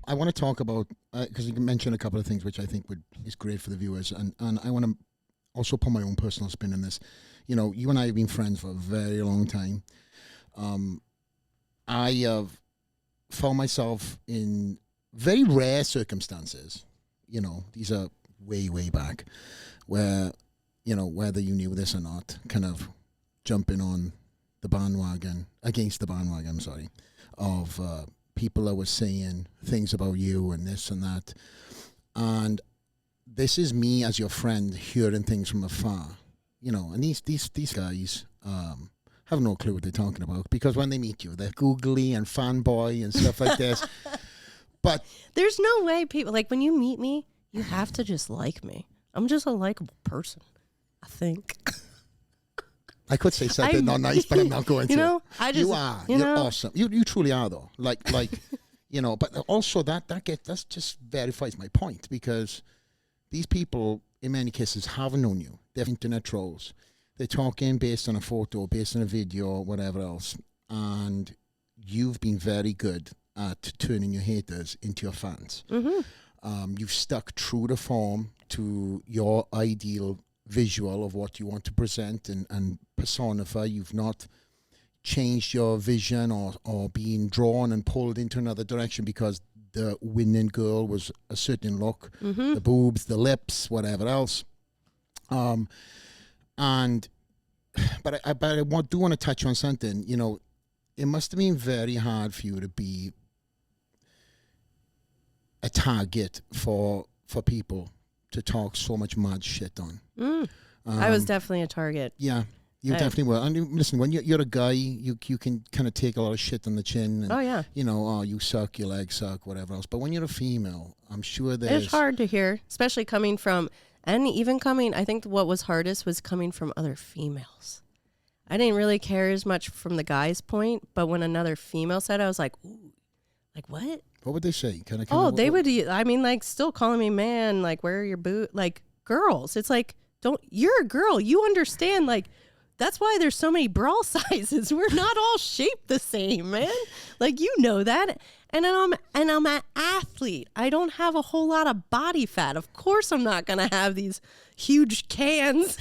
I want to talk about, because you mentioned a couple of things which I think is great for the viewers, and I want to also put my own personal spin on this. You know, you and I have been friends for a very long time. I have found myself in very rare circumstances, you know, these are way, way back, where, you know, whether you knew this or not, kind of jumping on the bandwagon, against the bandwagon, I'm sorry, of people that were saying things about you and this and that. And this is me as your friend hearing things from afar, you know, and these guys have no clue what they're talking about, because when they meet you, they're googly and fanboy and stuff like this. But there's no way people, like, when you meet me, you have to just like me. I'm just a likable person, I think. I could say something not nice, but I'm not going to. You know, you're awesome. You truly are, though. Like, you know. But also that just verifies my point, because these people, in many cases, haven't known you. They're internet trolls. They're talking based on a photo, based on a video, whatever else, and you've been very good at turning your haters into your fans. Mm-hmm. You've stuck true to form, to your ideal visual of what you want to present and personify. You've not changed your vision or been drawn and pulled into another direction because the winning girl was a certain look, mm-hmm. the boobs, the lips, whatever else. But I do want to touch on something. You know, it must have been very hard for you to be a target for people to talk so much mad shit on. I was definitely a target. Yeah, you definitely were. And listen, when you're a guy, you can kind of take a lot of shit on the chin. And, oh, yeah. You know, you suck, your legs suck, whatever else. But when you're a female, I'm sure there's... It's hard to hear, especially coming from... And even coming, I think what was hardest was coming from other females. I didn't really care as much from the guy's point, but when another female said it, I was like, ooh, like what? What would they say? They would, I mean, like, still calling me man, like, where are your boots? Like, girls. It's like, you're a girl. You understand, like, that's why there's so many bra sizes. We're not all shaped the same, man. Like, you know that. And I'm an athlete. I don't have a whole lot of body fat. Of course I'm not going to have these huge cans.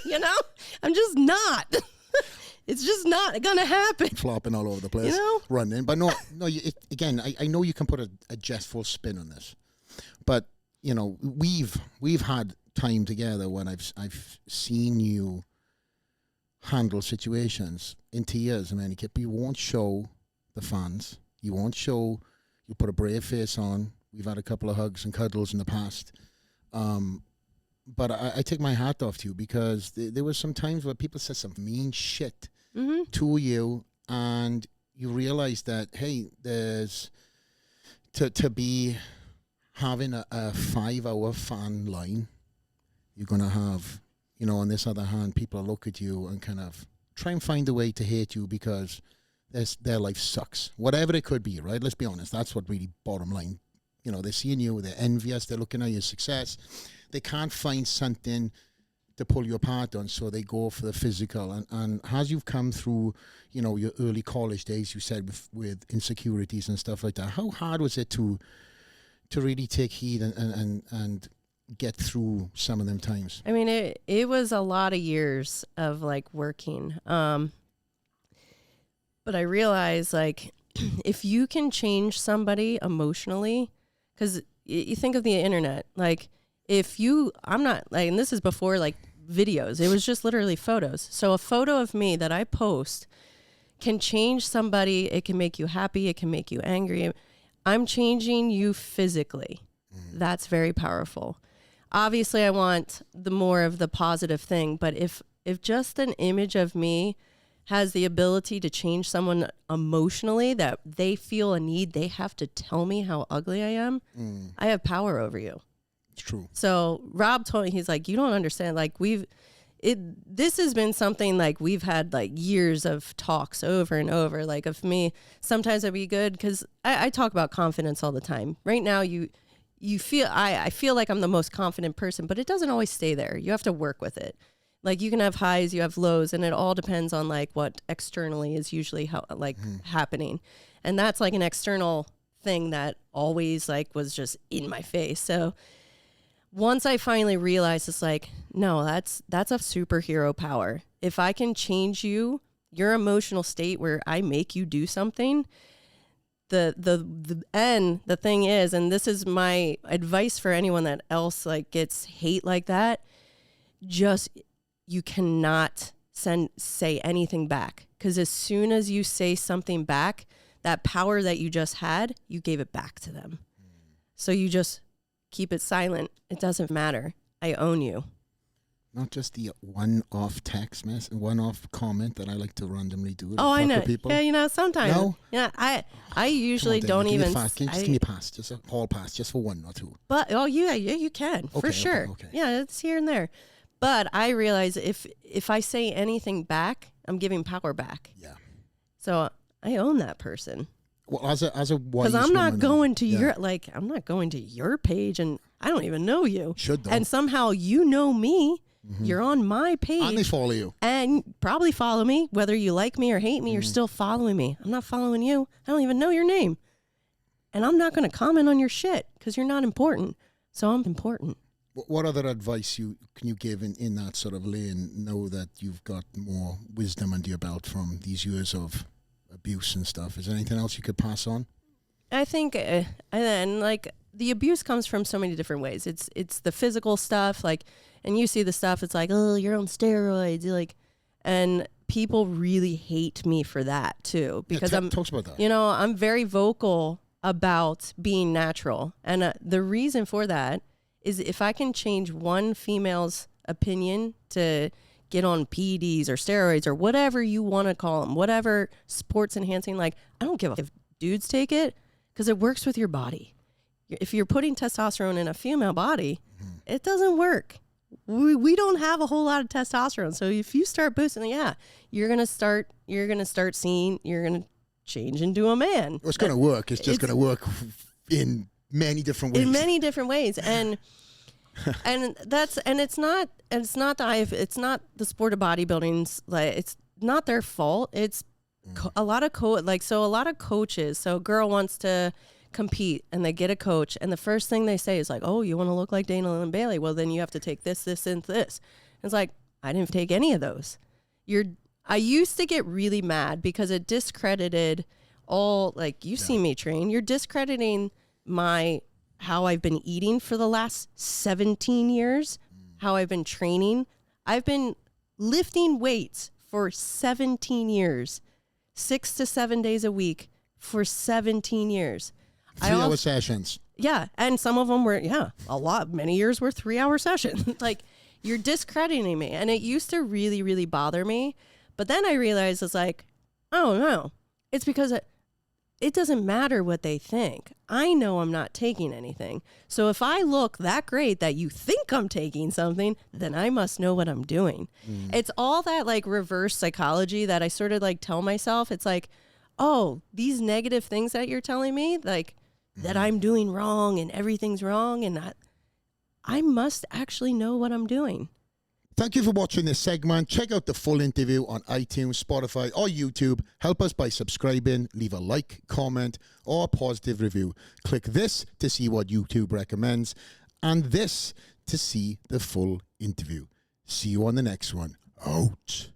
You know? I'm just not. It's just not going to happen. Flopping all over the place. You know? Running. But no. Again, I know you can put a jestful spin on this. But, you know, we've had time together when I've seen you handle situations in tears. I mean, you won't show the fans. You won't show. You put a brave face on. We've had a couple of hugs and cuddles in the past. But I take my hat off to you, because there was some times where people said some mean shit mm-hmm. to you, and you realize that, hey, there's to be having a 5-hour fan line, you're going to have, you know, on this other hand, people look at you and kind of try and find a way to hate you because their life sucks. Whatever it could be, right? Let's be honest. That's what really bottom line. You know, they're seeing you, they're envious, they're looking at your success. They can't find something to pull you apart on, so they go for the physical. And as you've come through, you know, your early college days, you said with insecurities and stuff like that, how hard was it to really take heed and get through some of them times? I mean, it was a lot of years of like working. But I realized, like, if you can change somebody emotionally, because you think of the internet, like, I'm not, like, and this is before, like, videos. It was just literally photos. So a photo of me that I post can change somebody. It can make you happy. It can make you angry. I'm changing you physically. That's very powerful. Obviously, I want the more of the positive thing, but if just an image of me has the ability to change someone emotionally, that they feel a need, they have to tell me how ugly I am, I have power over you. It's true. So Rob told me, he's like, you don't understand. Like, this has been something, like, we've had like years of talks over and over, like, of me. Sometimes I'd be good because I talk about confidence all the time. Right now, I feel like I'm the most confident person, but it doesn't always stay there. You have to work with it. Like, you can have highs, you have lows, and it all depends on, like, what externally is usually happening. And that's like an external thing that always like was just in my face. So once I finally realized it's like, no, that's a superhero power. If I can change you, your emotional state where I make you do something, the thing is, and this is my advice for anyone that else like gets hate like that, just you cannot say anything back, because as soon as you say something back, that power that you just had, you gave it back to them. So you just keep it silent. It doesn't matter. I own you. Not just the one-off text message, one-off comment that I like to randomly do. Oh, I know. People. Yeah, you know, sometimes. No? Yeah, I usually don't even. Give me a pass, just a hall pass, just for one or two. But yeah, you can for sure. Okay. Yeah, it's here and there. But I realize if I say anything back, I'm giving power back. Yeah. So I own that person. Well, as a wise because I'm not woman, going to your I'm not going to your page, and I don't even know you. Should though. And somehow you know me. Mm-hmm. You're on my page. And they follow you. And probably follow me. Whether you like me or hate me, you're still following me. I'm not following you. I don't even know your name. And I'm not going to comment on your shit because you're not important. So I'm important. What other advice can you give in that sort of lane? Know that you've got more wisdom under your belt from these years of abuse and stuff. Is there anything else you could pass on? I think, and like the abuse comes from so many different ways. It's the physical stuff, like, and you see the stuff. It's like, oh, you're on steroids, like, and people really hate me for that too, because talks about that. You know, I'm very vocal about being natural, and the reason for that is if I can change one female's opinion to get on PEDs or steroids or whatever you want to call them, whatever sports enhancing, like, I don't give a if dudes take it because it works with your body. If you're putting testosterone in a female body, it doesn't work. We don't have a whole lot of testosterone. So if you start boosting, you're going to start seeing, you're going to change into a man. It's going to work. It's just going to work in many different ways. In many different ways. And it's not the sport of bodybuilding's, like, it's not their fault. It's a lot of coaches. So a girl wants to compete and they get a coach, and the first thing they say is like, oh, you want to look like Dana Lynn Bailey? Well, then you have to take this, and this. And it's like, I didn't take any of those. I used to get really mad because it discredited all, like, you see me train. You're discrediting how I've been eating for the last 17 years, how I've been training. I've been lifting weights for 17 years, 6 to 7 days a week for 17 years. 3-hour sessions. Yeah. And some of them were, many years were 3-hour sessions. Like, you're discrediting me. And it used to really, really bother me. But then I realized it's like, oh no, it's because it doesn't matter what they think. I know I'm not taking anything. So if I look that great that you think I'm taking something, then I must know what I'm doing. It's all that like reverse psychology that I sort of like tell myself. It's like, oh, these negative things that you're telling me, like that I'm doing wrong and everything's wrong, and I must actually know what I'm doing. Thank you for watching this segment. Check out the full interview on iTunes, Spotify, or YouTube. Help us by subscribing, leave a like, comment, or a positive review. Click this to see what YouTube recommends, and this to see the full interview. See you on the next one. Out.